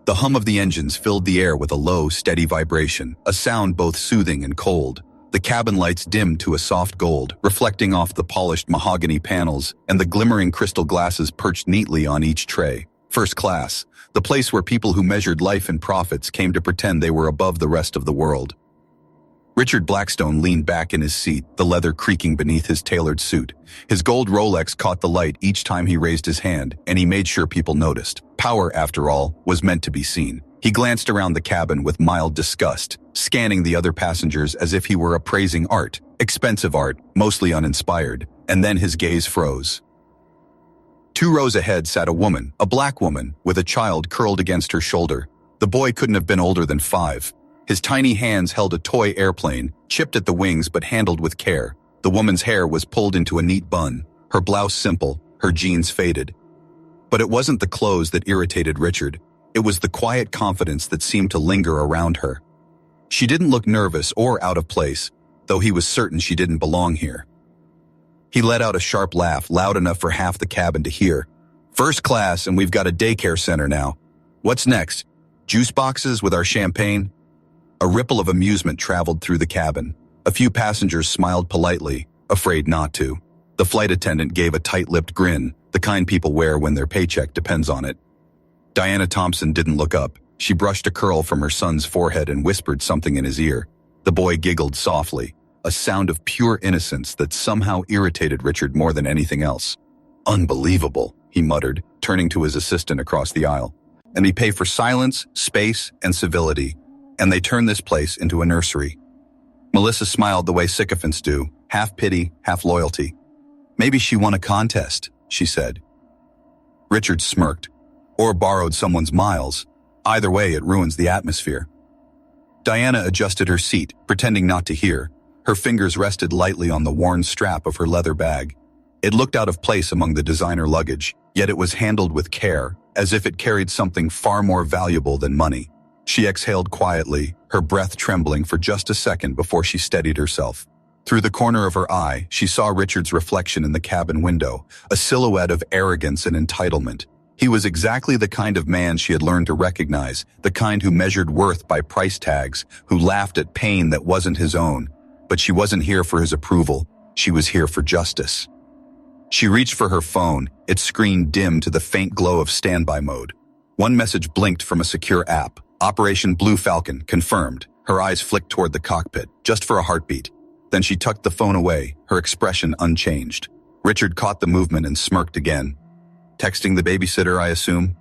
The hum of the engines filled the air with a low, steady vibration, a sound both soothing and cold. The cabin lights dimmed to a soft gold, reflecting off the polished mahogany panels and the glimmering crystal glasses perched neatly on each tray. First class, the place where people who measured life in profits came to pretend they were above the rest of the world. Richard Blackstone leaned back in his seat, the leather creaking beneath his tailored suit. His gold Rolex caught the light each time he raised his hand, and he made sure people noticed. Power, after all, was meant to be seen. He glanced around the cabin with mild disgust, scanning the other passengers as if he were appraising art, expensive art, mostly uninspired, and then his gaze froze. 2 rows ahead sat a woman, a black woman, with a child curled against her shoulder. The boy couldn't have been older than 5. His tiny hands held a toy airplane, chipped at the wings but handled with care. The woman's hair was pulled into a neat bun, her blouse simple, her jeans faded. But it wasn't the clothes that irritated Richard. It was the quiet confidence that seemed to linger around her. She didn't look nervous or out of place, though he was certain she didn't belong here. He let out a sharp laugh, loud enough for half the cabin to hear. First class, and we've got a daycare center now. What's next? Juice boxes with our champagne? A ripple of amusement traveled through the cabin. A few passengers smiled politely, afraid not to. The flight attendant gave a tight-lipped grin, the kind people wear when their paycheck depends on it. Diana Thompson didn't look up. She brushed a curl from her son's forehead and whispered something in his ear. The boy giggled softly, a sound of pure innocence that somehow irritated Richard more than anything else. Unbelievable, he muttered, turning to his assistant across the aisle. And we pay for silence, space, and civility. And they turn this place into a nursery. Melissa smiled the way sycophants do, half pity, half loyalty. Maybe she won a contest, she said. Richard smirked. Or borrowed someone's miles. Either way, it ruins the atmosphere. Diana adjusted her seat, pretending not to hear. Her fingers rested lightly on the worn strap of her leather bag. It looked out of place among the designer luggage, yet it was handled with care, as if it carried something far more valuable than money. She exhaled quietly, her breath trembling for just a second before she steadied herself. Through the corner of her eye, she saw Richard's reflection in the cabin window, a silhouette of arrogance and entitlement. He was exactly the kind of man she had learned to recognize, the kind who measured worth by price tags, who laughed at pain that wasn't his own. But she wasn't here for his approval. She was here for justice. She reached for her phone, its screen dimmed to the faint glow of standby mode. One message blinked from a secure app. Operation Blue Falcon, confirmed. Her eyes flicked toward the cockpit, just for a heartbeat. Then she tucked the phone away, her expression unchanged. Richard caught the movement and smirked again. Texting the babysitter, I assume?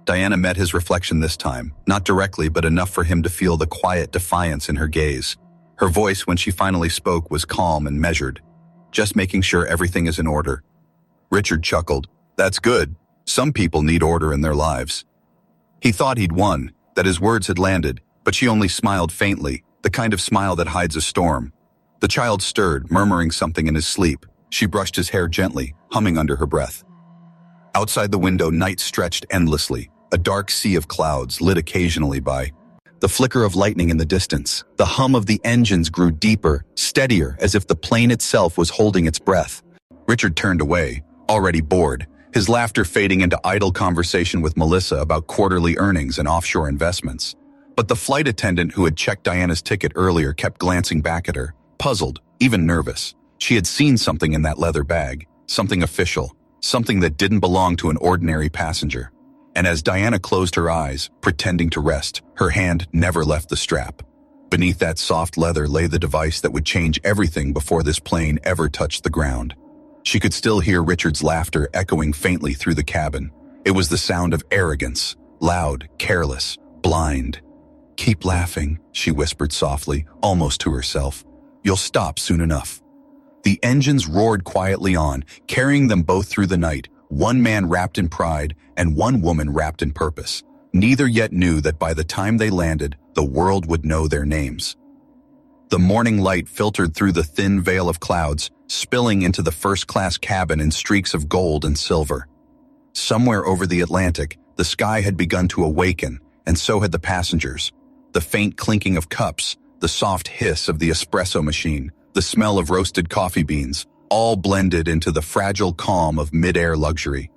Diana met his reflection this time, not directly, but enough for him to feel the quiet defiance in her gaze. Her voice, when she finally spoke, was calm and measured. Just making sure everything is in order. Richard chuckled. That's good. Some people need order in their lives. He thought he'd won, that his words had landed, but she only smiled faintly, the kind of smile that hides a storm. The child stirred, murmuring something in his sleep. She brushed his hair gently, humming under her breath. Outside the window, night stretched endlessly, a dark sea of clouds lit occasionally by the flicker of lightning in the distance. The hum of the engines grew deeper, steadier, as if the plane itself was holding its breath. Richard turned away, already bored, his laughter fading into idle conversation with Melissa about quarterly earnings and offshore investments. But the flight attendant who had checked Diana's ticket earlier kept glancing back at her, puzzled, even nervous. She had seen something in that leather bag, something official, something that didn't belong to an ordinary passenger. And as Diana closed her eyes, pretending to rest, her hand never left the strap. Beneath that soft leather lay the device that would change everything before this plane ever touched the ground. She could still hear Richard's laughter echoing faintly through the cabin. It was the sound of arrogance, loud, careless, blind. Keep laughing, she whispered softly, almost to herself. You'll stop soon enough. The engines roared quietly on, carrying them both through the night, one man wrapped in pride and one woman wrapped in purpose. Neither yet knew that by the time they landed, the world would know their names. The morning light filtered through the thin veil of clouds, spilling into the first-class cabin in streaks of gold and silver. Somewhere over the Atlantic, the sky had begun to awaken, and so had the passengers. The faint clinking of cups, the soft hiss of the espresso machine, the smell of roasted coffee beans, all blended into the fragile calm of midair luxury.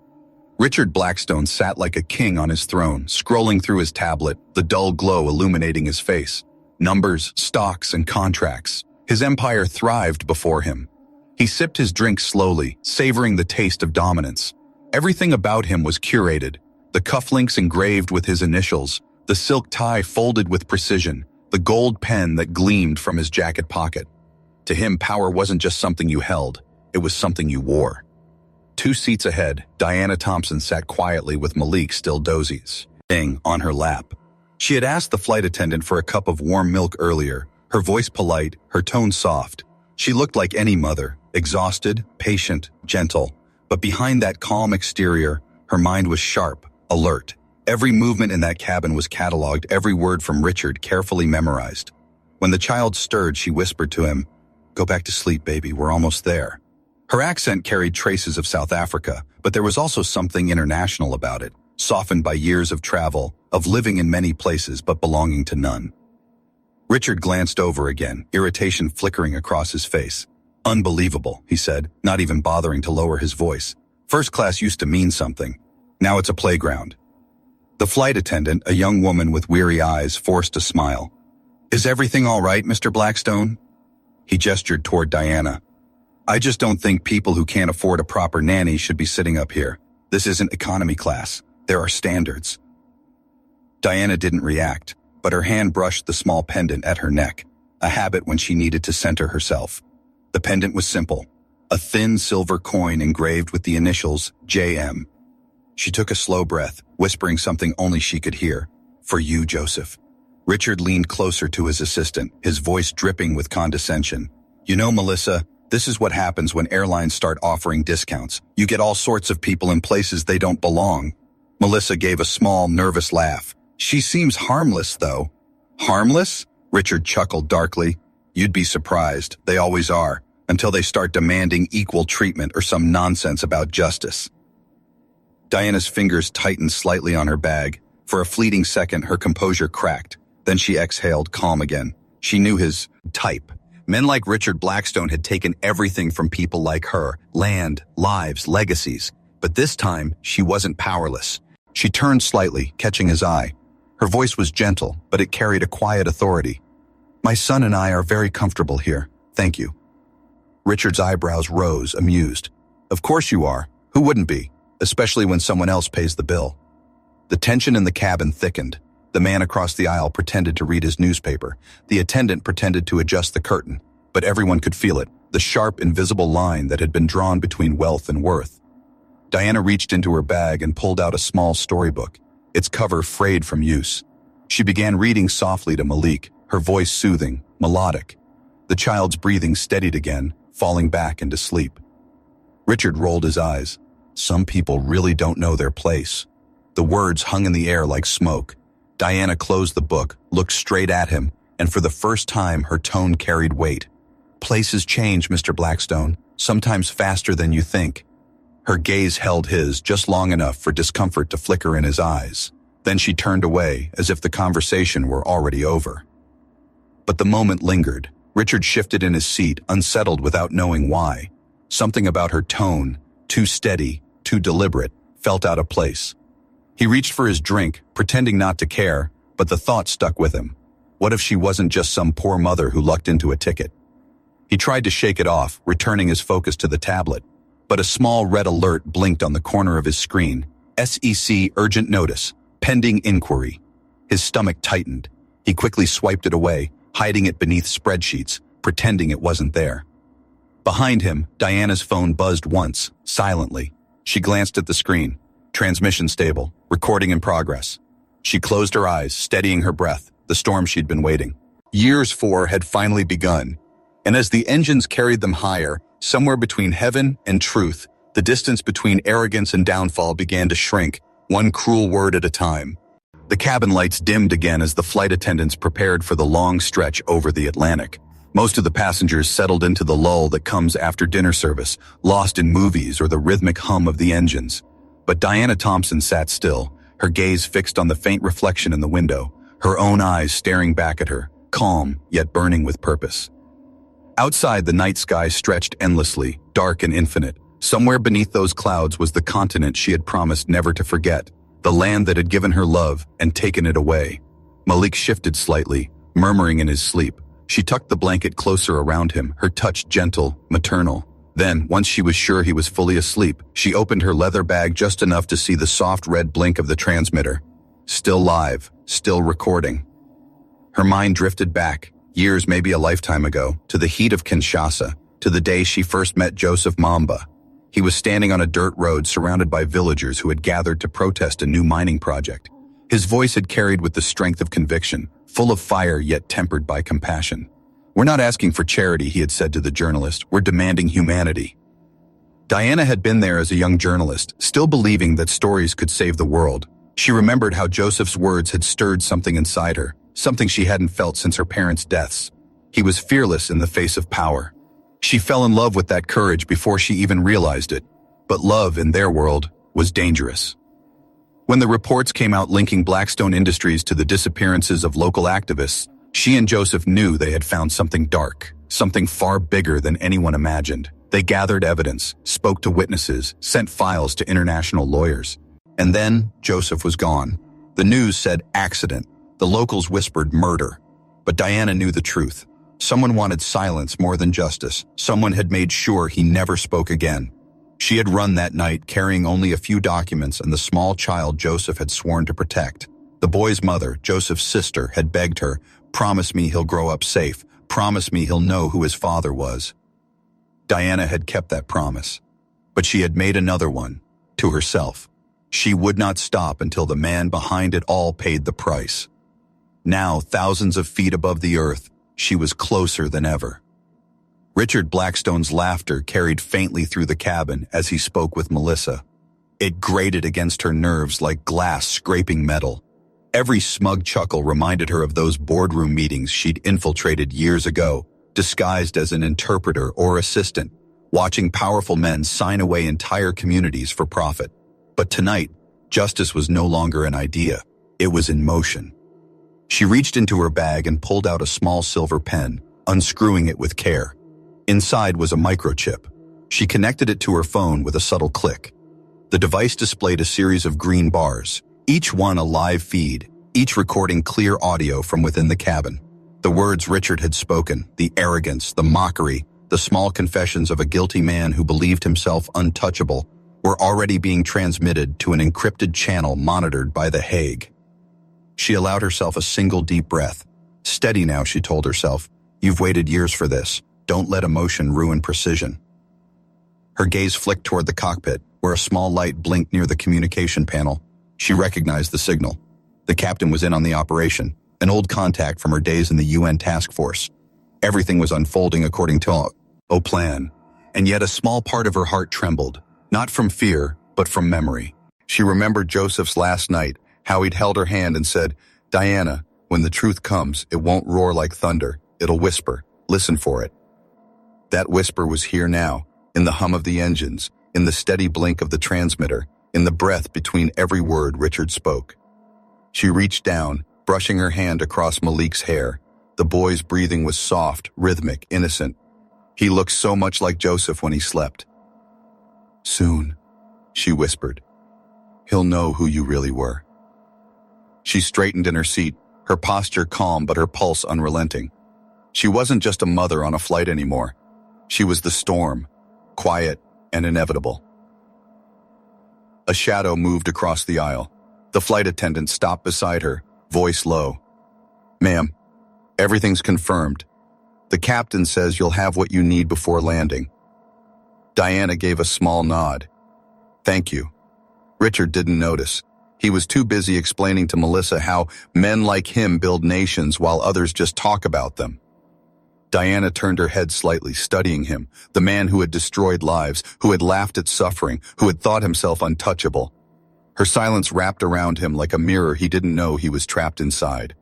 Richard Blackstone sat like a king on his throne, scrolling through his tablet, the dull glow illuminating his face. Numbers, stocks, and contracts. His empire thrived before him. He sipped his drink slowly, savoring the taste of dominance. Everything about him was curated. The cufflinks engraved with his initials, the silk tie folded with precision, the gold pen that gleamed from his jacket pocket. To him, power wasn't just something you held, it was something you wore. 2 seats ahead, Diana Thompson sat quietly with Malik still dozing on her lap. She had asked the flight attendant for a cup of warm milk earlier, her voice polite, her tone soft. She looked like any mother, exhausted, patient, gentle. But behind that calm exterior, her mind was sharp, alert. Every movement in that cabin was catalogued, every word from Richard carefully memorized. When the child stirred, she whispered to him, "Go back to sleep, baby, we're almost there." Her accent carried traces of South Africa, but there was also something international about it, softened by years of travel, of living in many places but belonging to none. Richard glanced over again, irritation flickering across his face. "Unbelievable," he said, not even bothering to lower his voice. "First class used to mean something. Now it's a playground." The flight attendant, a young woman with weary eyes, forced a smile. "Is everything all right, Mr. Blackstone?" He gestured toward Diana. "I just don't think people who can't afford a proper nanny should be sitting up here. This isn't economy class. There are standards." Diana didn't react, but her hand brushed the small pendant at her neck, a habit when she needed to center herself. The pendant was simple, a thin silver coin engraved with the initials JM. She took a slow breath, whispering something only she could hear. "For you, Joseph." Richard leaned closer to his assistant, his voice dripping with condescension. "You know, Melissa, this is what happens when airlines start offering discounts. You get all sorts of people in places they don't belong." Melissa gave a small, nervous laugh. "She seems harmless, though." "Harmless?" Richard chuckled darkly. "You'd be surprised. They always are, until they start demanding equal treatment or some nonsense about justice." Diana's fingers tightened slightly on her bag. For a fleeting second, her composure cracked. Then she exhaled, calm again. She knew his type. Men like Richard Blackstone had taken everything from people like her, land, lives, legacies. But this time, she wasn't powerless. She turned slightly, catching his eye. Her voice was gentle, but it carried a quiet authority. "My son and I are very comfortable here. Thank you." Richard's eyebrows rose, amused. "Of course you are. Who wouldn't be? Especially when someone else pays the bill." The tension in the cabin thickened. The man across the aisle pretended to read his newspaper. The attendant pretended to adjust the curtain. But everyone could feel it, the sharp, invisible line that had been drawn between wealth and worth. Diana reached into her bag and pulled out a small storybook, its cover frayed from use. She began reading softly to Malik, her voice soothing, melodic. The child's breathing steadied again, falling back into sleep. Richard rolled his eyes. "Some people really don't know their place." The words hung in the air like smoke. Diana closed the book, looked straight at him, and for the first time her tone carried weight. "Places change, Mr. Blackstone, sometimes faster than you think." Her gaze held his just long enough for discomfort to flicker in his eyes. Then she turned away, as if the conversation were already over. But the moment lingered. Richard shifted in his seat, unsettled without knowing why. Something about her tone, too steady, too deliberate, felt out of place. He reached for his drink, pretending not to care, but the thought stuck with him. What if she wasn't just some poor mother who lucked into a ticket? He tried to shake it off, returning his focus to the tablet. But a small red alert blinked on the corner of his screen. SEC urgent notice, pending inquiry. His stomach tightened. He quickly swiped it away, hiding it beneath spreadsheets, pretending it wasn't there. Behind him, Diana's phone buzzed once, silently. She glanced at the screen. Transmission stable, recording in progress. She closed her eyes, steadying her breath, the storm she'd been waiting. Years for had finally begun. And as the engines carried them higher, somewhere between heaven and truth, the distance between arrogance and downfall began to shrink, one cruel word at a time. The cabin lights dimmed again as the flight attendants prepared for the long stretch over the Atlantic. Most of the passengers settled into the lull that comes after dinner service, lost in movies or the rhythmic hum of the engines. But Diana Thompson sat still, her gaze fixed on the faint reflection in the window, her own eyes staring back at her, calm yet burning with purpose. Outside, the night sky stretched endlessly, dark and infinite, Somewhere beneath those clouds was the continent she had promised never to forget, the land that had given her love and taken it away. Malik shifted slightly, murmuring in his sleep. She tucked the blanket closer around him, her touch gentle, maternal. Then, once she was sure he was fully asleep, she opened her leather bag just enough to see the soft red blink of the transmitter. Still live, still recording. Her mind drifted back, years, maybe a lifetime ago, to the heat of Kinshasa, to the day she first met Joseph Mamba. He was standing on a dirt road surrounded by villagers who had gathered to protest a new mining project. His voice had carried with the strength of conviction, full of fire yet tempered by compassion. "We're not asking for charity," he had said to the journalist. "We're demanding humanity." Diana had been there as a young journalist, still believing that stories could save the world. She remembered how Joseph's words had stirred something inside her, something she hadn't felt since her parents' deaths. He was fearless in the face of power. She fell in love with that courage before she even realized it. But love, in their world, was dangerous. When the reports came out linking Blackstone Industries to the disappearances of local activists, she and Joseph knew they had found something dark, something far bigger than anyone imagined. They gathered evidence, spoke to witnesses, sent files to international lawyers. And then, Joseph was gone. The news said accident. The locals whispered murder. But Diana knew the truth. Someone wanted silence more than justice. Someone had made sure he never spoke again. She had run that night carrying only a few documents and the small child Joseph had sworn to protect. The boy's mother, Joseph's sister, had begged her, "Promise me he'll grow up safe. Promise me he'll know who his father was." Diana had kept that promise. But she had made another one, to herself. She would not stop until the man behind it all paid the price. Now, thousands of feet above the earth, she was closer than ever. Richard Blackstone's laughter carried faintly through the cabin as he spoke with Melissa. It grated against her nerves like glass scraping metal. Every smug chuckle reminded her of those boardroom meetings she'd infiltrated years ago, disguised as an interpreter or assistant, watching powerful men sign away entire communities for profit. But tonight, justice was no longer an idea. It was in motion. She reached into her bag and pulled out a small silver pen, unscrewing it with care. Inside was a microchip. She connected it to her phone with a subtle click. The device displayed a series of green bars, each one a live feed, each recording clear audio from within the cabin. The words Richard had spoken, the arrogance, the mockery, the small confessions of a guilty man who believed himself untouchable, were already being transmitted to an encrypted channel monitored by The Hague. She allowed herself a single deep breath. "Steady now," she told herself. "You've waited years for this. Don't let emotion ruin precision." Her gaze flicked toward the cockpit, where a small light blinked near the communication panel. She recognized the signal. The captain was in on the operation, an old contact from her days in the UN task force. Everything was unfolding according to a plan, and yet a small part of her heart trembled, not from fear, but from memory. She remembered Joseph's last night, how he'd held her hand and said, "Diana, when the truth comes, it won't roar like thunder. It'll whisper. Listen for it." That whisper was here now, in the hum of the engines, in the steady blink of the transmitter, in the breath between every word Richard spoke. She reached down, brushing her hand across Malik's hair. The boy's breathing was soft, rhythmic, innocent. He looked so much like Joseph when he slept. "Soon," she whispered, "he'll know who you really were." She straightened in her seat, her posture calm but her pulse unrelenting. She wasn't just a mother on a flight anymore. She was the storm, quiet and inevitable. A shadow moved across the aisle. The flight attendant stopped beside her, voice low. "Ma'am, everything's confirmed. The captain says you'll have what you need before landing." Diana gave a small nod. "Thank you." Richard didn't notice. He was too busy explaining to Melissa how men like him build nations while others just talk about them. Diana turned her head slightly, studying him, the man who had destroyed lives, who had laughed at suffering, who had thought himself untouchable. Her silence wrapped around him like a mirror he didn't know he was trapped inside.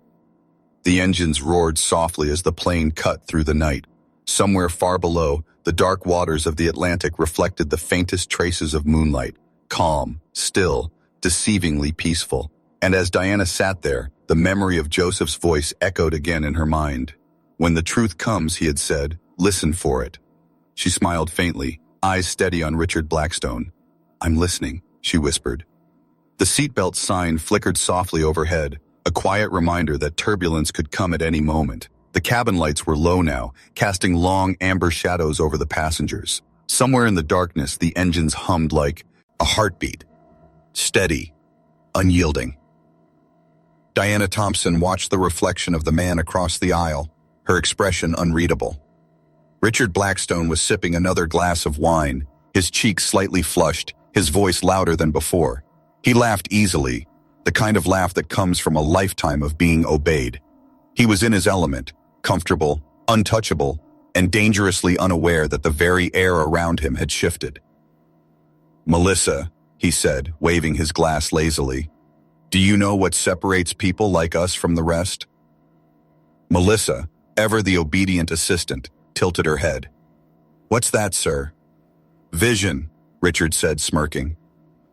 The engines roared softly as the plane cut through the night. Somewhere far below, the dark waters of the Atlantic reflected the faintest traces of moonlight, calm, still, deceivingly peaceful. And as Diana sat there, the memory of Joseph's voice echoed again in her mind. "When the truth comes," he had said, "listen for it." She smiled faintly, eyes steady on Richard Blackstone. "I'm listening," she whispered. The seatbelt sign flickered softly overhead, a quiet reminder that turbulence could come at any moment. The cabin lights were low now, casting long amber shadows over the passengers. Somewhere in the darkness, the engines hummed like a heartbeat. Steady, unyielding. Diana Thompson watched the reflection of the man across the aisle, her expression unreadable. Richard Blackstone was sipping another glass of wine, his cheeks slightly flushed, his voice louder than before. He laughed easily, the kind of laugh that comes from a lifetime of being obeyed. He was in his element, comfortable, untouchable, and dangerously unaware that the very air around him had shifted. "Melissa," he said, waving his glass lazily, "do you know what separates people like us from the rest?" Melissa, ever the obedient assistant, tilted her head. "What's that, sir?" "Vision," Richard said, smirking.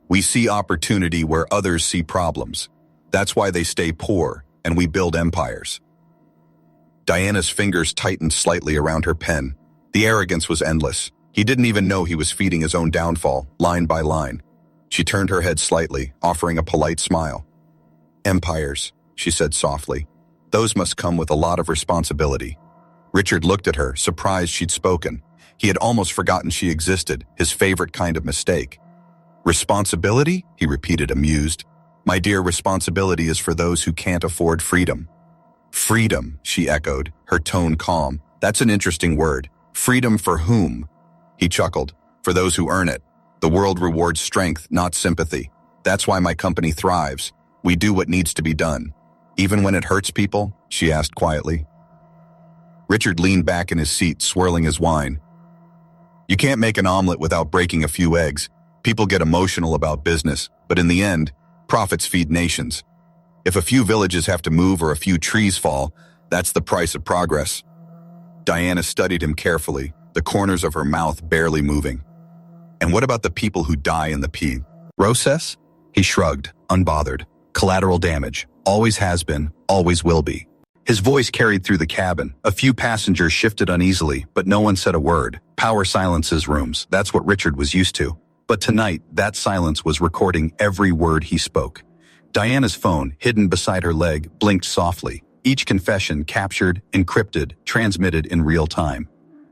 "We see opportunity where others see problems. That's why they stay poor, and we build empires." Diana's fingers tightened slightly around her pen. The arrogance was endless. He didn't even know he was feeding his own downfall, line by line. She turned her head slightly, offering a polite smile. "Empires," she said softly. "Those must come with a lot of responsibility." Richard looked at her, surprised she'd spoken. He had almost forgotten she existed, his favorite kind of mistake. "Responsibility?" he repeated, amused. "My dear, responsibility is for those who can't afford freedom." "Freedom," she echoed, her tone calm. "That's an interesting word. Freedom for whom?" He chuckled. "For those who earn it. The world rewards strength, not sympathy. That's why my company thrives. We do what needs to be done." "Even when it hurts people?" she asked quietly. Richard leaned back in his seat, swirling his wine. "You can't make an omelet without breaking a few eggs. People get emotional about business, but in the end, profits feed nations. If a few villages have to move or a few trees fall, that's the price of progress." Diana studied him carefully, the corners of her mouth barely moving. "And what about the people who die in the process?" He shrugged, unbothered. "Collateral damage. Always has been, always will be." His voice carried through the cabin. A few passengers shifted uneasily, but no one said a word. Power silences rooms. That's what Richard was used to. But tonight, that silence was recording every word he spoke. Diana's phone, hidden beside her leg, blinked softly. Each confession captured, encrypted, transmitted in real time.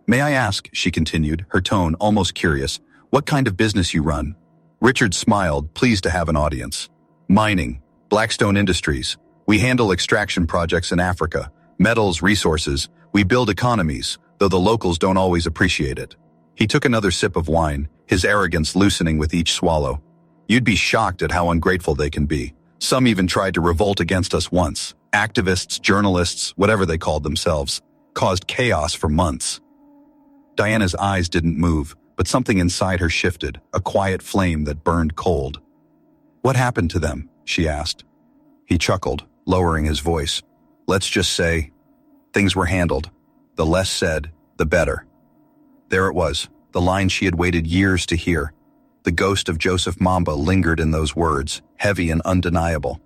"May I ask," she continued, her tone almost curious, "what kind of business you run?" Richard smiled, pleased to have an audience. "Mining. Blackstone Industries. We handle extraction projects in Africa. Metals, resources. We build economies, though the locals don't always appreciate it." He took another sip of wine, his arrogance loosening with each swallow. "You'd be shocked at how ungrateful they can be. Some even tried to revolt against us once. Activists, journalists, whatever they called themselves, caused chaos for months." Diana's eyes didn't move, but something inside her shifted, a quiet flame that burned cold. "What happened to them?" she asked. He chuckled, lowering his voice. "Let's just say, things were handled. The less said, the better." There it was, the line she had waited years to hear. The ghost of Joseph Mamba lingered in those words, heavy and undeniable.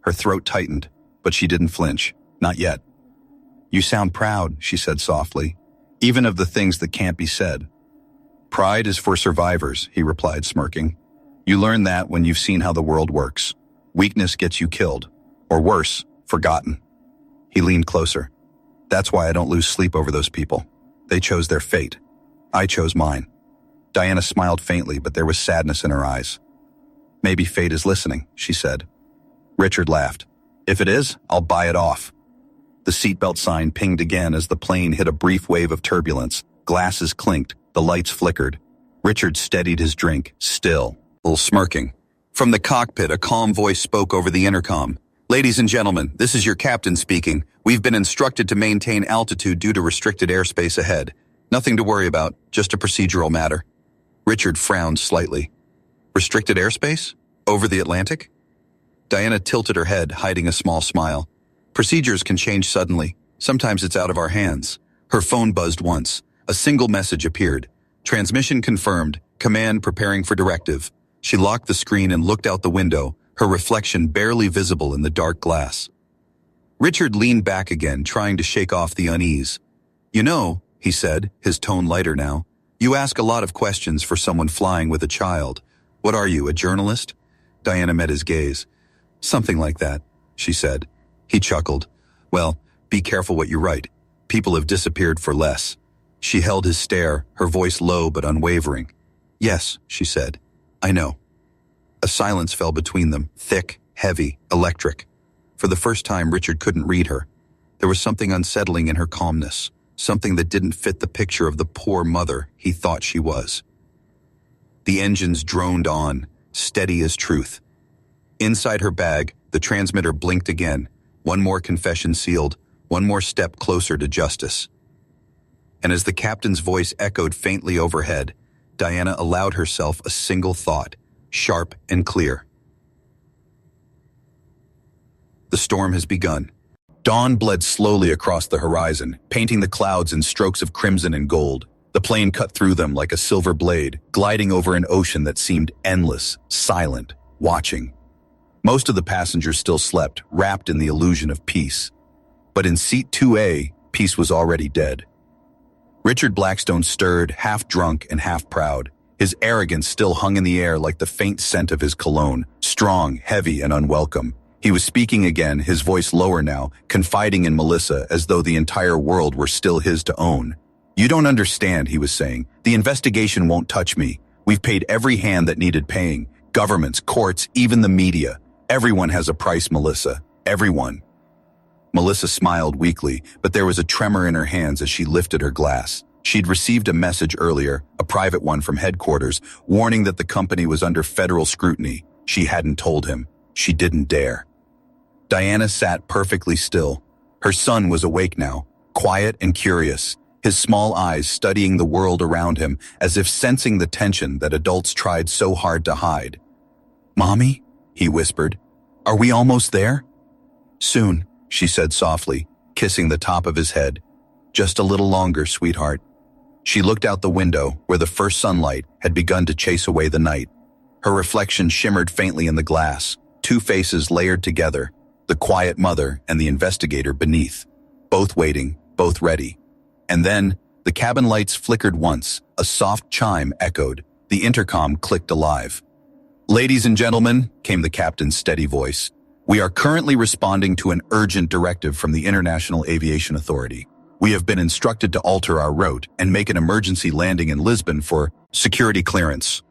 Her throat tightened, but she didn't flinch. Not yet. "You sound proud," she said softly, "even of the things that can't be said." "Pride is for survivors," he replied, smirking. "You learn that when you've seen how the world works. Weakness gets you killed, or worse, forgotten." He leaned closer. "That's why I don't lose sleep over those people. They chose their fate. I chose mine." Diana smiled faintly, but there was sadness in her eyes. "Maybe fate is listening," she said. Richard laughed. "If it is, I'll buy it off." The seatbelt sign pinged again as the plane hit a brief wave of turbulence. Glasses clinked, the lights flickered. Richard steadied his drink, still smirking. From the cockpit, a calm voice spoke over the intercom. "Ladies and gentlemen, this is your captain speaking. We've been instructed to maintain altitude due to restricted airspace ahead. Nothing to worry about, just a procedural matter." Richard frowned slightly. "Restricted airspace? Over the Atlantic?" Diana tilted her head, hiding a small smile. "Procedures can change suddenly. Sometimes it's out of our hands." Her phone buzzed once. A single message appeared. "Transmission confirmed. Command preparing for directive." She locked the screen and looked out the window, her reflection barely visible in the dark glass. Richard leaned back again, trying to shake off the unease. "You know," he said, his tone lighter now, You ask a lot of questions for someone flying with a child. What are you, a journalist? Diana met his gaze. Something like that, she said. He chuckled. Well, be careful what you write. People have disappeared for less. She held his stare, her voice low but unwavering. Yes, she said. I know. A silence fell between them, thick, heavy, electric. For the first time, Richard couldn't read her. There was something unsettling in her calmness, something that didn't fit the picture of the poor mother he thought she was. The engines droned on, steady as truth. Inside her bag, the transmitter blinked again. One more confession sealed, one more step closer to justice. And as the captain's voice echoed faintly overhead, Diana allowed herself a single thought, sharp and clear. The storm has begun. Dawn bled slowly across the horizon, painting the clouds in strokes of crimson and gold. The plane cut through them like a silver blade, gliding over an ocean that seemed endless, silent, watching. Most of the passengers still slept, wrapped in the illusion of peace. But in seat 2A, peace was already dead. Richard Blackstone stirred, half drunk and half proud. His arrogance still hung in the air like the faint scent of his cologne, strong, heavy, and unwelcome. He was speaking again, his voice lower now, confiding in Melissa as though the entire world were still his to own. You don't understand, he was saying. The investigation won't touch me. We've paid every hand that needed paying. Governments, courts, even the media. Everyone has a price, Melissa. Everyone. Melissa smiled weakly, but there was a tremor in her hands as she lifted her glass. She'd received a message earlier, a private one from headquarters, warning that the company was under federal scrutiny. She hadn't told him. She didn't dare. Diana sat perfectly still. Her son was awake now, quiet and curious, his small eyes studying the world around him as if sensing the tension that adults tried so hard to hide. "Mommy?" he whispered. "Are we almost there?" "Soon," she said softly, kissing the top of his head. "Just a little longer, sweetheart." She looked out the window where the first sunlight had begun to chase away the night. Her reflection shimmered faintly in the glass, two faces layered together, the quiet mother and the investigator beneath, both waiting, both ready. And then, the cabin lights flickered once, a soft chime echoed, the intercom clicked alive. "Ladies and gentlemen," came the captain's steady voice, "we are currently responding to an urgent directive from the International Aviation Authority. We have been instructed to alter our route and make an emergency landing in Lisbon for security clearance."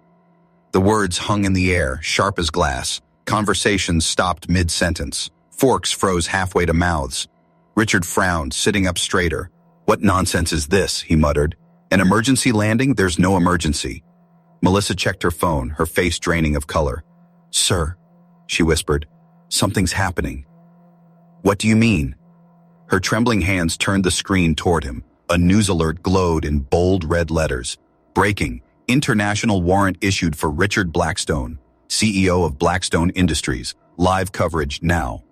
The words hung in the air, sharp as glass. Conversations stopped mid-sentence. Forks froze halfway to mouths. Richard frowned, sitting up straighter. "What nonsense is this?" he muttered. "An emergency landing? There's no emergency." Melissa checked her phone, her face draining of color. "Sir," she whispered, "something's happening." "What do you mean?" Her trembling hands turned the screen toward him. A news alert glowed in bold red letters. "Breaking. International warrant issued for Richard Blackstone, CEO of Blackstone Industries. Live coverage now."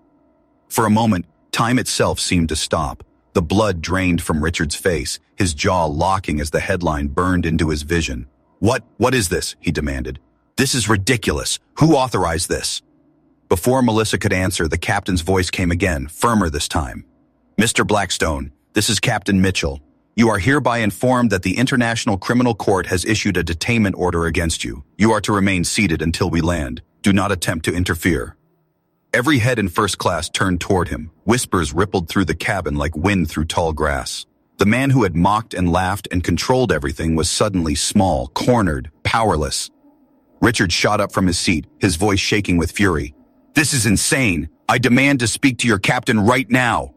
For a moment, time itself seemed to stop. The blood drained from Richard's face, his jaw locking as the headline burned into his vision. What is this?" he demanded. "This is ridiculous. Who authorized this?" Before Melissa could answer, the captain's voice came again, firmer this time. "Mr. Blackstone, this is Captain Mitchell. You are hereby informed that the International Criminal Court has issued a detainment order against you. You are to remain seated until we land. Do not attempt to interfere." Every head in first class turned toward him. Whispers rippled through the cabin like wind through tall grass. The man who had mocked and laughed and controlled everything was suddenly small, cornered, powerless. Richard shot up from his seat, his voice shaking with fury. "This is insane. I demand to speak to your captain right now."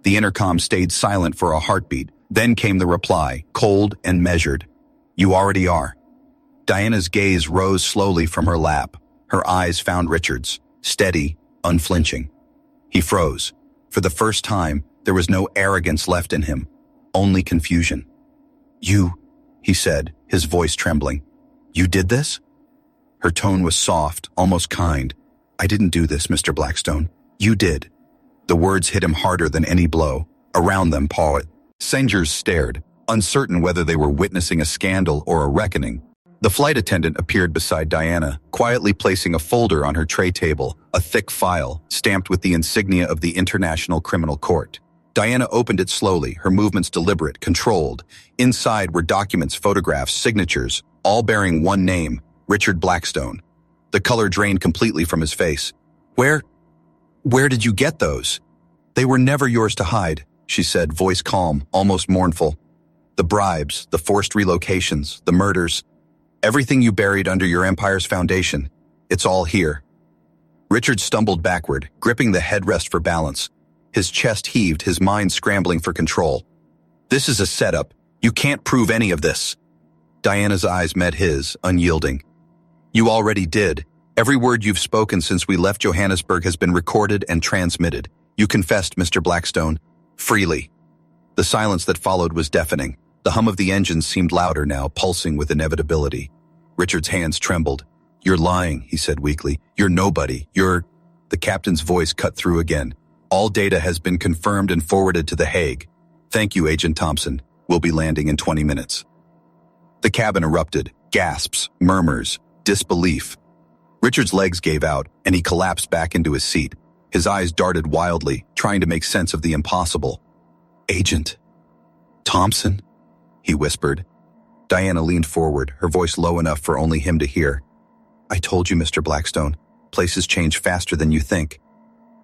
The intercom stayed silent for a heartbeat. Then came the reply, cold and measured. "You already are." Diana's gaze rose slowly from her lap. Her eyes found Richard's, steady, unflinching. He froze. For the first time, there was no arrogance left in him, only confusion. "You," he said, his voice trembling. "You did this?" Her tone was soft, almost kind. "I didn't do this, Mr. Blackstone. You did." The words hit him harder than any blow. Around them, passengers stared, uncertain whether they were witnessing a scandal or a reckoning. The flight attendant appeared beside Diana, quietly placing a folder on her tray table, a thick file, stamped with the insignia of the International Criminal Court. Diana opened it slowly, her movements deliberate, controlled. Inside were documents, photographs, signatures, all bearing one name, Richard Blackstone. The color drained completely from his face. Where did you get those? They were never yours to hide, she said, voice calm, almost mournful. The bribes, the forced relocations, the murders, everything you buried under your empire's foundation, it's all here. Richard stumbled backward, gripping the headrest for balance. His chest heaved, his mind scrambling for control. This is a setup. You can't prove any of this. Diana's eyes met his, unyielding. You already did. Every word you've spoken since we left Johannesburg has been recorded and transmitted. You confessed, Mr. Blackstone, freely. The silence that followed was deafening. The hum of the engines seemed louder now, pulsing with inevitability. Richard's hands trembled. You're lying, he said weakly. You're nobody. The captain's voice cut through again. All data has been confirmed and forwarded to The Hague. Thank you, Agent Thompson. We'll be landing in 20 minutes. The cabin erupted. Gasps, murmurs, disbelief. Richard's legs gave out, and he collapsed back into his seat. His eyes darted wildly, trying to make sense of the impossible. Agent Thompson, he whispered. Diana leaned forward, her voice low enough for only him to hear. I told you, Mr. Blackstone. Places change faster than you think.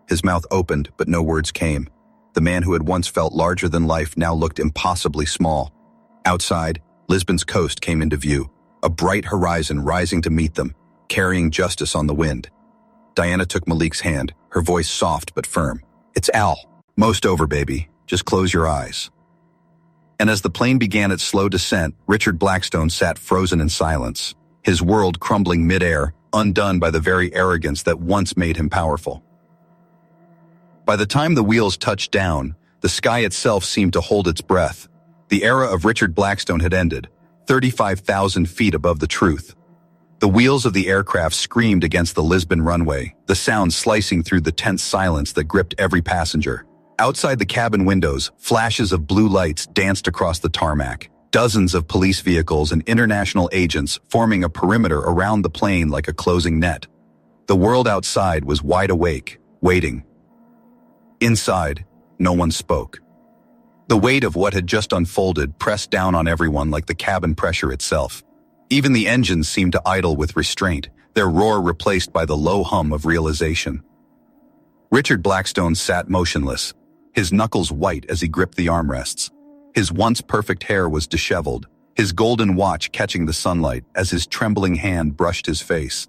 His mouth opened, but no words came. The man who had once felt larger than life now looked impossibly small. Outside, Lisbon's coast came into view, a bright horizon rising to meet them, carrying justice on the wind. Diana took Malik's hand, her voice soft but firm. It's Al. Most over, baby. Just close your eyes. And as the plane began its slow descent, Richard Blackstone sat frozen in silence, his world crumbling midair, undone by the very arrogance that once made him powerful. By the time the wheels touched down, the sky itself seemed to hold its breath. The era of Richard Blackstone had ended, 35,000 feet above the truth. The wheels of the aircraft screamed against the Lisbon runway, the sound slicing through the tense silence that gripped every passenger. Outside the cabin windows, flashes of blue lights danced across the tarmac. Dozens of police vehicles and international agents forming a perimeter around the plane like a closing net. The world outside was wide awake, waiting. Inside, no one spoke. The weight of what had just unfolded pressed down on everyone like the cabin pressure itself. Even the engines seemed to idle with restraint, their roar replaced by the low hum of realization. Richard Blackstone sat motionless, his knuckles white as he gripped the armrests. His once perfect hair was disheveled, his golden watch catching the sunlight as his trembling hand brushed his face.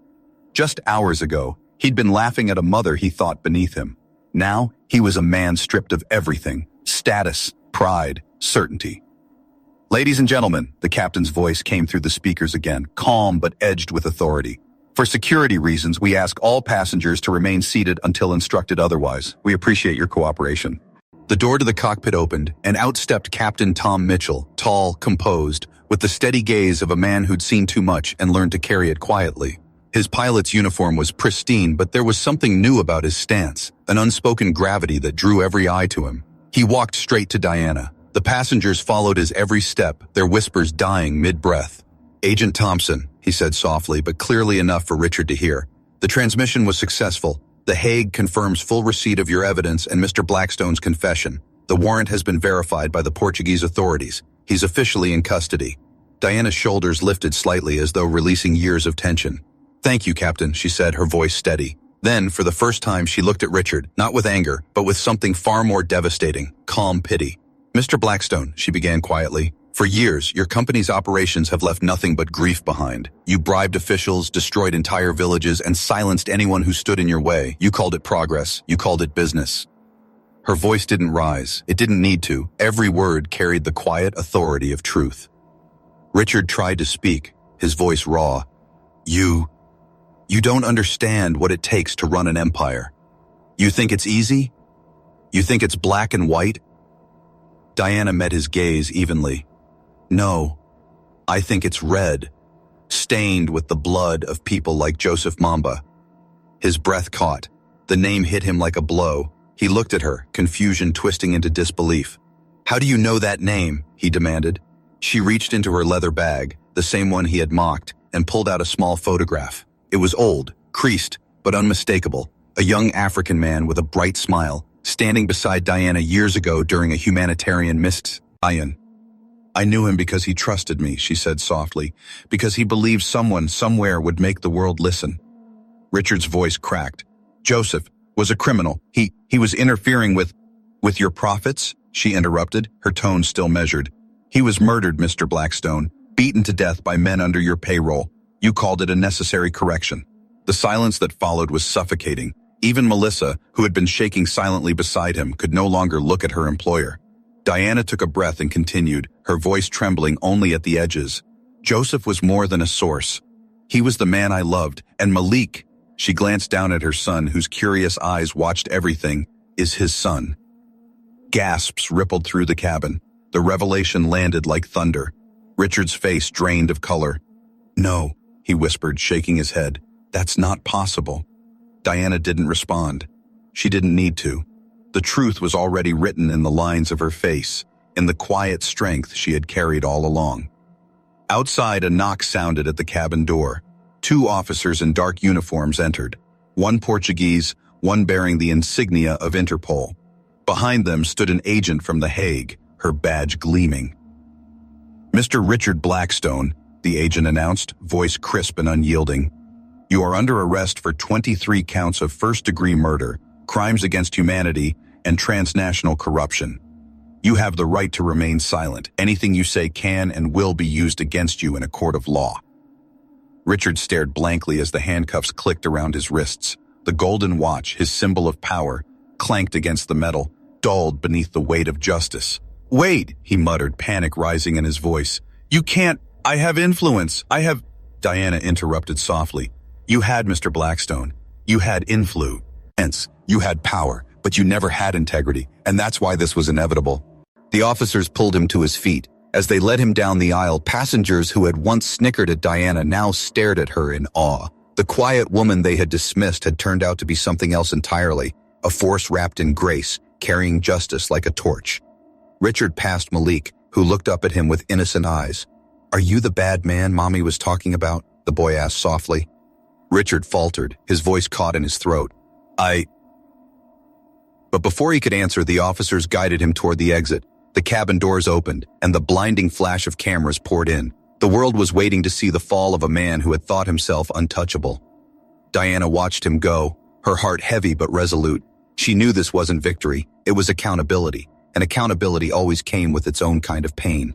Just hours ago, he'd been laughing at a mother he thought beneath him. Now, he was a man stripped of everything: status, pride, certainty. Ladies and gentlemen, the captain's voice came through the speakers again, calm but edged with authority. For security reasons, we ask all passengers to remain seated until instructed otherwise. We appreciate your cooperation. The door to the cockpit opened, and out stepped Captain Tom Mitchell, tall, composed, with the steady gaze of a man who'd seen too much and learned to carry it quietly. His pilot's uniform was pristine, but there was something new about his stance, an unspoken gravity that drew every eye to him. He walked straight to Diana. The passengers followed his every step, their whispers dying mid-breath. Agent Thompson, he said softly, but clearly enough for Richard to hear. The transmission was successful. The Hague confirms full receipt of your evidence and Mr. Blackstone's confession. The warrant has been verified by the Portuguese authorities. He's officially in custody. Diana's shoulders lifted slightly as though releasing years of tension. Thank you, Captain, she said, her voice steady. Then, for the first time, she looked at Richard, not with anger, but with something far more devastating, calm pity. Mr. Blackstone, she began quietly, for years, your company's operations have left nothing but grief behind. You bribed officials, destroyed entire villages, and silenced anyone who stood in your way. You called it progress. You called it business. Her voice didn't rise. It didn't need to. Every word carried the quiet authority of truth. Richard tried to speak, his voice raw. You don't understand what it takes to run an empire. You think it's easy? You think it's black and white? Diana met his gaze evenly. No, I think it's red, stained with the blood of people like Joseph Mamba. His breath caught. The name hit him like a blow. He looked at her, confusion twisting into disbelief. How do you know that name? He demanded. She reached into her leather bag, the same one he had mocked, and pulled out a small photograph. It was old, creased, but unmistakable. A young African man with a bright smile, standing beside Diana years ago during a humanitarian mission. I knew him because he trusted me, she said softly, because he believed someone somewhere would make the world listen. Richard's voice cracked. Joseph was a criminal. He was interfering with your profits, she interrupted, her tone still measured. He was murdered, Mr. Blackstone, beaten to death by men under your payroll. You called it a necessary correction. The silence that followed was suffocating. Even Melissa, who had been shaking silently beside him, could no longer look at her employer. Diana took a breath and continued, her voice trembling only at the edges. Joseph was more than a source. He was the man I loved, and Malik, she glanced down at her son, whose curious eyes watched everything, is his son. Gasps rippled through the cabin. The revelation landed like thunder. Richard's face drained of color. No, he whispered, shaking his head. That's not possible. Diana didn't respond. She didn't need to. The truth was already written in the lines of her face, in the quiet strength she had carried all along. Outside, a knock sounded at the cabin door. 2 officers in dark uniforms entered. 1 Portuguese, 1 bearing the insignia of Interpol. Behind them stood an agent from The Hague, her badge gleaming. Mr. Richard Blackstone, the agent announced, voice crisp and unyielding. You are under arrest for 23 counts of first-degree murder, crimes against humanity, and transnational corruption. You have the right to remain silent. Anything you say can and will be used against you in a court of law. Richard stared blankly as the handcuffs clicked around his wrists. The golden watch, his symbol of power, clanked against the metal, dulled beneath the weight of justice. Wait, he muttered, panic rising in his voice. You can't. I have influence. I have. Diana interrupted softly. You had, Mr. Blackstone. You had influence. You had power, but you never had integrity, and that's why this was inevitable. The officers pulled him to his feet. As they led him down the aisle, passengers who had once snickered at Diana now stared at her in awe. The quiet woman they had dismissed had turned out to be something else entirely, a force wrapped in grace, carrying justice like a torch. Richard passed Malik, who looked up at him with innocent eyes. Are you the bad man Mommy was talking about? The boy asked softly. Richard faltered, his voice caught in his throat. But before he could answer, the officers guided him toward the exit. The cabin doors opened, and the blinding flash of cameras poured in. The world was waiting to see the fall of a man who had thought himself untouchable. Diana watched him go, her heart heavy but resolute. She knew this wasn't victory, it was accountability, and accountability always came with its own kind of pain.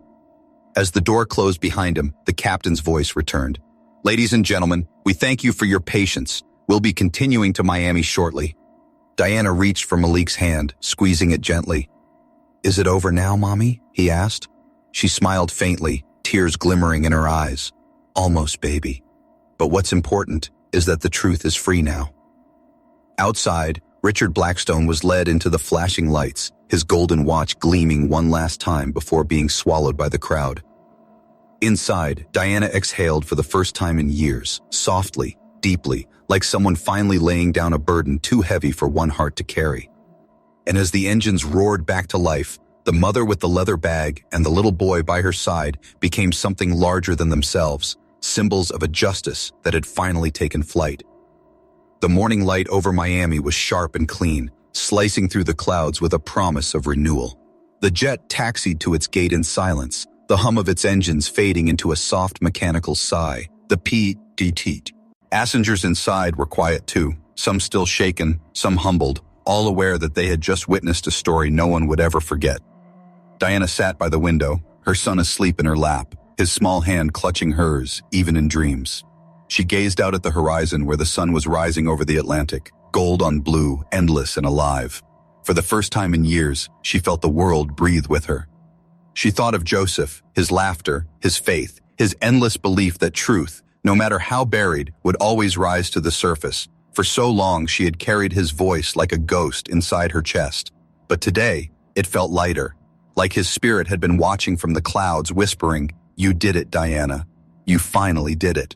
As the door closed behind him, the captain's voice returned. Ladies and gentlemen, we thank you for your patience. We'll be continuing to Miami shortly. Diana reached for Malik's hand, squeezing it gently. Is it over now, Mommy? He asked. She smiled faintly, tears glimmering in her eyes. Almost, baby. But what's important is that the truth is free now. Outside, Richard Blackstone was led into the flashing lights, his golden watch gleaming one last time before being swallowed by the crowd. Inside, Diana exhaled for the first time in years, softly, deeply, like someone finally laying down a burden too heavy for one heart to carry. And as the engines roared back to life, the mother with the leather bag and the little boy by her side became something larger than themselves, symbols of a justice that had finally taken flight. The morning light over Miami was sharp and clean, slicing through the clouds with a promise of renewal. The jet taxied to its gate in silence, the hum of its engines fading into a soft mechanical sigh, the PDT. Passengers inside were quiet too, some still shaken, some humbled, all aware that they had just witnessed a story no one would ever forget. Diana sat by the window, her son asleep in her lap, his small hand clutching hers, even in dreams. She gazed out at the horizon where the sun was rising over the Atlantic, gold on blue, endless and alive. For the first time in years, she felt the world breathe with her. She thought of Joseph, his laughter, his faith, his endless belief that truth, no matter how buried, would always rise to the surface. For so long, she had carried his voice like a ghost inside her chest. But today, it felt lighter, like his spirit had been watching from the clouds, whispering, "You did it, Diana. You finally did it."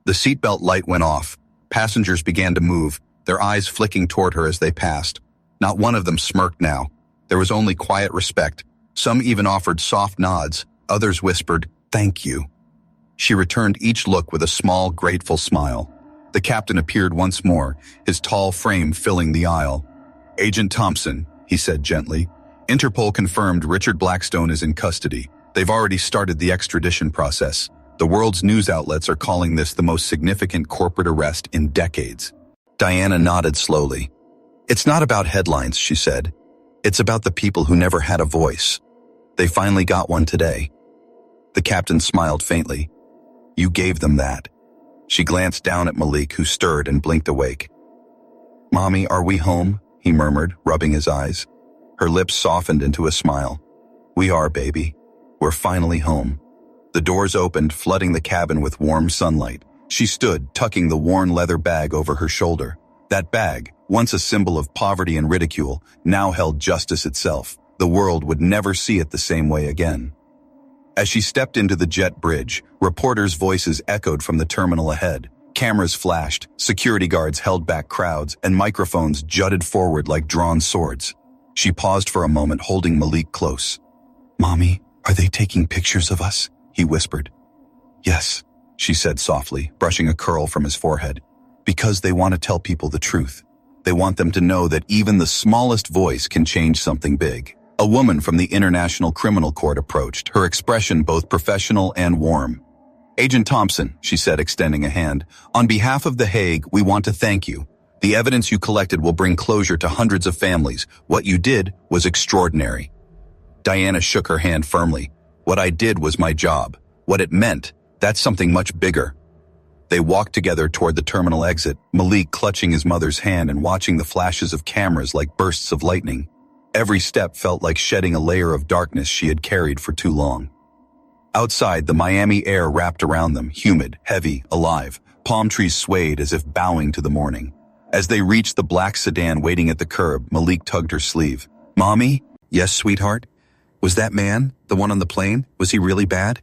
The seatbelt light went off. Passengers began to move, their eyes flicking toward her as they passed. Not one of them smirked now. There was only quiet respect. Some even offered soft nods. Others whispered, "Thank you." She returned each look with a small, grateful smile. The captain appeared once more, his tall frame filling the aisle. Agent Thompson, he said gently. Interpol confirmed Richard Blackstone is in custody. They've already started the extradition process. The world's news outlets are calling this the most significant corporate arrest in decades. Diana nodded slowly. It's not about headlines, she said. It's about the people who never had a voice. They finally got one today. The captain smiled faintly. You gave them that. She glanced down at Malik, who stirred and blinked awake. Mommy, are we home? He murmured, rubbing his eyes. Her lips softened into a smile. We are, baby. We're finally home. The doors opened, flooding the cabin with warm sunlight. She stood, tucking the worn leather bag over her shoulder. That bag, once a symbol of poverty and ridicule, now held justice itself. The world would never see it the same way again. As she stepped into the jet bridge, reporters' voices echoed from the terminal ahead. Cameras flashed, security guards held back crowds, and microphones jutted forward like drawn swords. She paused for a moment, holding Malik close. Mommy, are they taking pictures of us? He whispered. Yes, she said softly, brushing a curl from his forehead. Because they want to tell people the truth. They want them to know that even the smallest voice can change something big. A woman from the International Criminal Court approached, her expression both professional and warm. Agent Thompson, she said, extending a hand, on behalf of The Hague, we want to thank you. The evidence you collected will bring closure to hundreds of families. What you did was extraordinary. Diana shook her hand firmly. What I did was my job. What it meant, that's something much bigger. They walked together toward the terminal exit, Malik clutching his mother's hand and watching the flashes of cameras like bursts of lightning. Every step felt like shedding a layer of darkness she had carried for too long. Outside, the Miami air wrapped around them, humid, heavy, alive. Palm trees swayed as if bowing to the morning. As they reached the black sedan waiting at the curb, Malik tugged her sleeve. Mommy? Yes, sweetheart? Was that man, the one on the plane, was he really bad?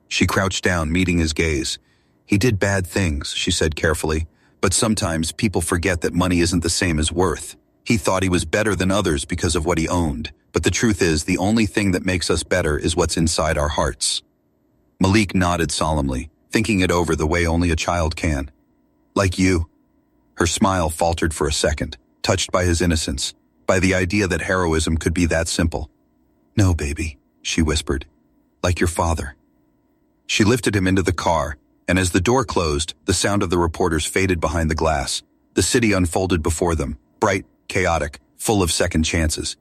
She crouched down, meeting his gaze. He did bad things, she said carefully, but sometimes people forget that money isn't the same as worth. He thought he was better than others because of what he owned, but the truth is the only thing that makes us better is what's inside our hearts. Malik nodded solemnly, thinking it over the way only a child can. Like you. Her smile faltered for a second, touched by his innocence, by the idea that heroism could be that simple. No, baby, she whispered. Like your father. She lifted him into the car, and as the door closed, the sound of the reporters faded behind the glass. The city unfolded before them, bright, chaotic, full of second chances.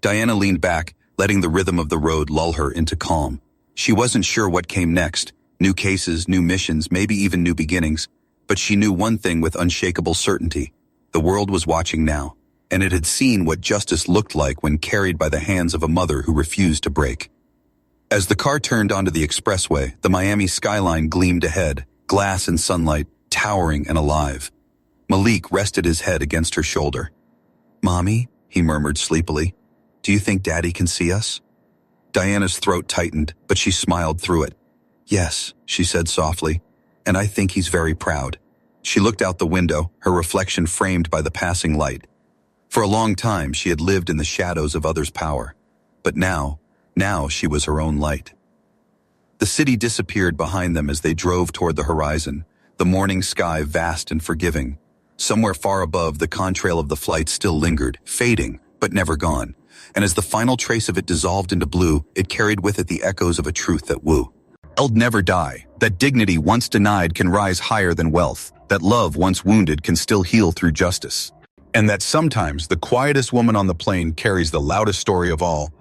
Diana leaned back, letting the rhythm of the road lull her into calm. She wasn't sure what came next, new cases, new missions, maybe even new beginnings, but she knew one thing with unshakable certainty. The world was watching now, and it had seen what justice looked like when carried by the hands of a mother who refused to break. As the car turned onto the expressway, the Miami skyline gleamed ahead, glass and sunlight, towering and alive. Malik rested his head against her shoulder. Mommy, he murmured sleepily, do you think Daddy can see us? Diana's throat tightened, but she smiled through it. Yes, she said softly, and I think he's very proud. She looked out the window, her reflection framed by the passing light. For a long time, she had lived in the shadows of others' power. But now she was her own light. The city disappeared behind them as they drove toward the horizon, the morning sky vast and forgiving. Somewhere far above, the contrail of the flight still lingered, fading, but never gone. And as the final trace of it dissolved into blue, it carried with it the echoes of a truth that will never die, that dignity once denied can rise higher than wealth, that love once wounded can still heal through justice. And that sometimes the quietest woman on the plane carries the loudest story of all,